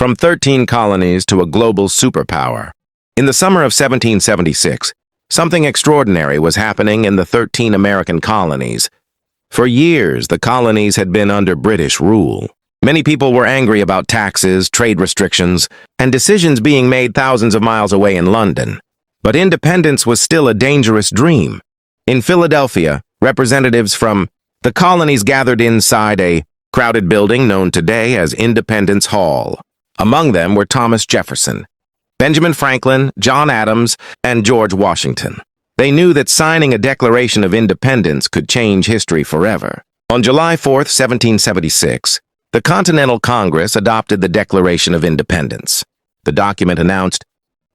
from 13 colonies to a global superpower. In the summer of 1776, something extraordinary was happening in the 13 American colonies. For years, the colonies had been under British rule. Many people were angry about taxes, trade restrictions, and decisions being made thousands of miles away in London. But independence was still a dangerous dream. In Philadelphia, representatives from the colonies gathered inside a crowded building known today as Independence Hall. Among them were Thomas Jefferson, Benjamin Franklin, John Adams, and George Washington. They knew that signing a Declaration of Independence could change history forever. On July 4, 1776, the Continental Congress adopted the Declaration of Independence. The document announced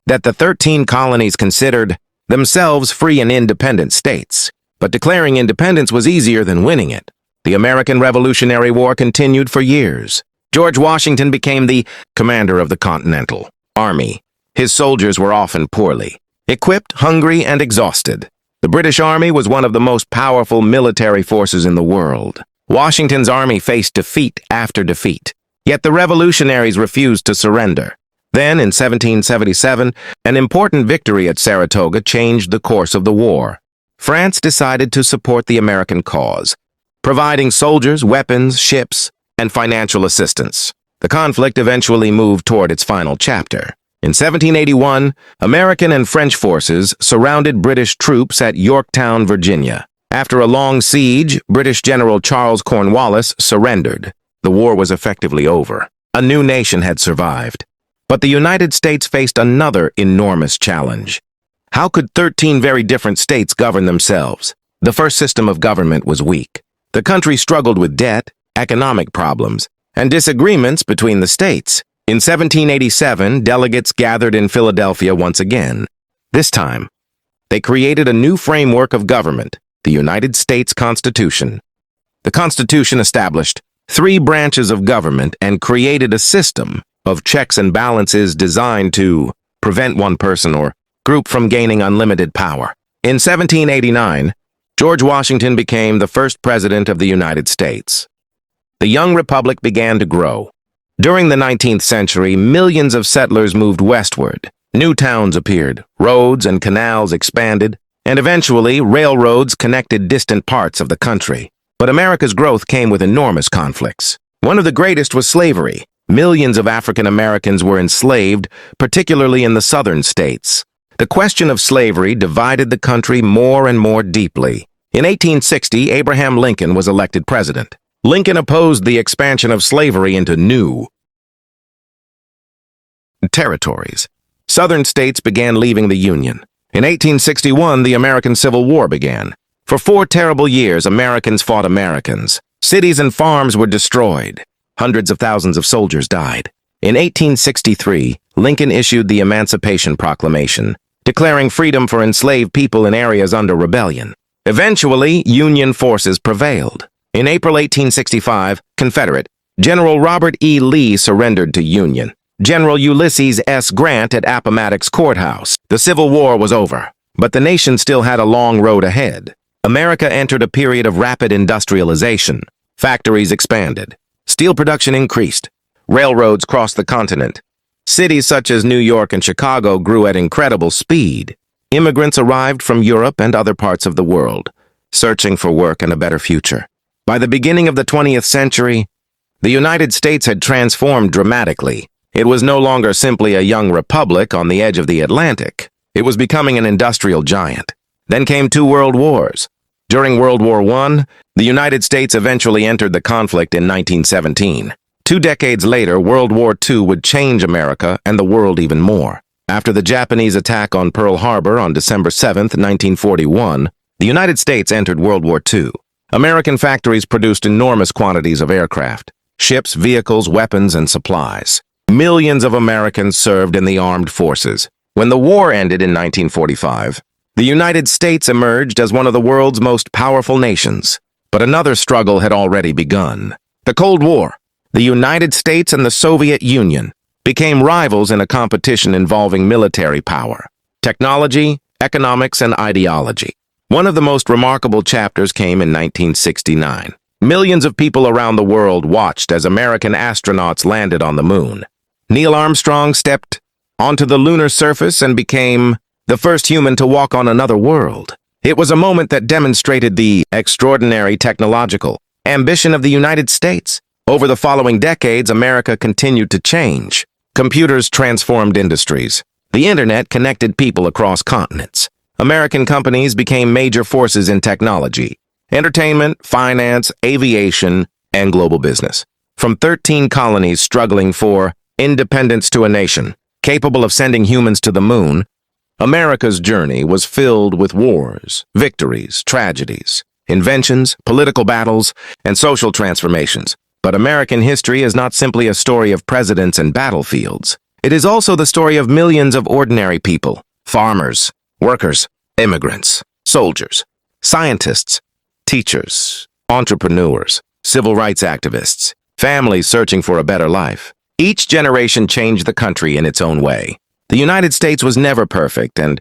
that the 13 colonies considered themselves free and independent states, but declaring independence was easier than winning it. The American Revolutionary War continued for years. George Washington became the commander of the Continental Army. His soldiers were often poorly equipped, hungry, and exhausted. The British Army was one of the most powerful military forces in the world. Washington's army faced defeat after defeat, yet the revolutionaries refused to surrender. Then, in 1777, an important victory at Saratoga changed the course of the war. France decided to support the American cause, providing soldiers, weapons, ships, and financial assistance. The conflict eventually moved toward its final chapter. In 1781, American and French forces surrounded British troops at Yorktown, Virginia. After a long siege, British General Charles Cornwallis surrendered. The war was effectively over. A new nation had survived. But the United States faced another enormous challenge. How could 13 very different states govern themselves? The first system of government was weak. The country struggled with debt, economic problems, and disagreements between the states. In 1787, delegates gathered in Philadelphia once again. This time, they created a new framework of government, the United States Constitution. The Constitution established 3 branches of government and created a system of checks and balances designed to prevent one person or group from gaining unlimited power. In 1789, George Washington became the first president of the United States. The young republic began to grow. During the 19th century, millions of settlers moved westward. New towns appeared, roads and canals expanded, and eventually railroads connected distant parts of the country. But America's growth came with enormous conflicts. One of the greatest was slavery. Millions of African Americans were enslaved, particularly in the southern states. The question of slavery divided the country more and more deeply. In 1860, Abraham Lincoln was elected president. Lincoln opposed the expansion of slavery into new territories. Southern states began leaving the Union. In 1861, the American Civil War began. For 4 terrible years, Americans fought Americans. Cities and farms were destroyed. Hundreds of thousands of soldiers died. In 1863, Lincoln issued the Emancipation Proclamation, declaring freedom for enslaved people in areas under rebellion. Eventually, Union forces prevailed. In April 1865, Confederate General Robert E. Lee surrendered to Union General Ulysses S. Grant at Appomattox Courthouse. The Civil War was over, but the nation still had a long road ahead. America entered a period of rapid industrialization. Factories expanded. Steel production increased. Railroads crossed the continent. Cities such as New York and Chicago grew at incredible speed. Immigrants arrived from Europe and other parts of the world, searching for work and a better future. By the beginning of the 20th century, the United States had transformed dramatically. It was no longer simply a young republic on the edge of the Atlantic. It was becoming an industrial giant. Then came 2 world wars. During World War I, the United States eventually entered the conflict in 1917. 2 decades later, World War II would change America and the world even more. After the Japanese attack on Pearl Harbor on December 7, 1941, the United States entered World War II. American factories produced enormous quantities of aircraft, ships, vehicles, weapons, and supplies. Millions of Americans served in the armed forces. When the war ended in 1945, the United States emerged as one of the world's most powerful nations. But another struggle had already begun. The Cold War. The United States and the Soviet Union became rivals in a competition involving military power, technology, economics, and ideology. One of the most remarkable chapters came in 1969. Millions of people around the world watched as American astronauts landed on the moon. Neil Armstrong stepped onto the lunar surface and became the first human to walk on another world. It was a moment that demonstrated the extraordinary technological ambition of the United States. Over the following decades, America continued to change. Computers transformed industries. The internet connected people across continents. American companies became major forces in technology, entertainment, finance, aviation, and global business. From 13 colonies struggling for independence to a nation capable of sending humans to the moon, America's journey was filled with wars, victories, tragedies, inventions, political battles, and social transformations. But American history is not simply a story of presidents and battlefields. It is also the story of millions of ordinary people, farmers, workers, immigrants, soldiers, scientists, teachers, entrepreneurs, civil rights activists, families searching for a better life. Each generation changed the country in its own way. The United States was never perfect, and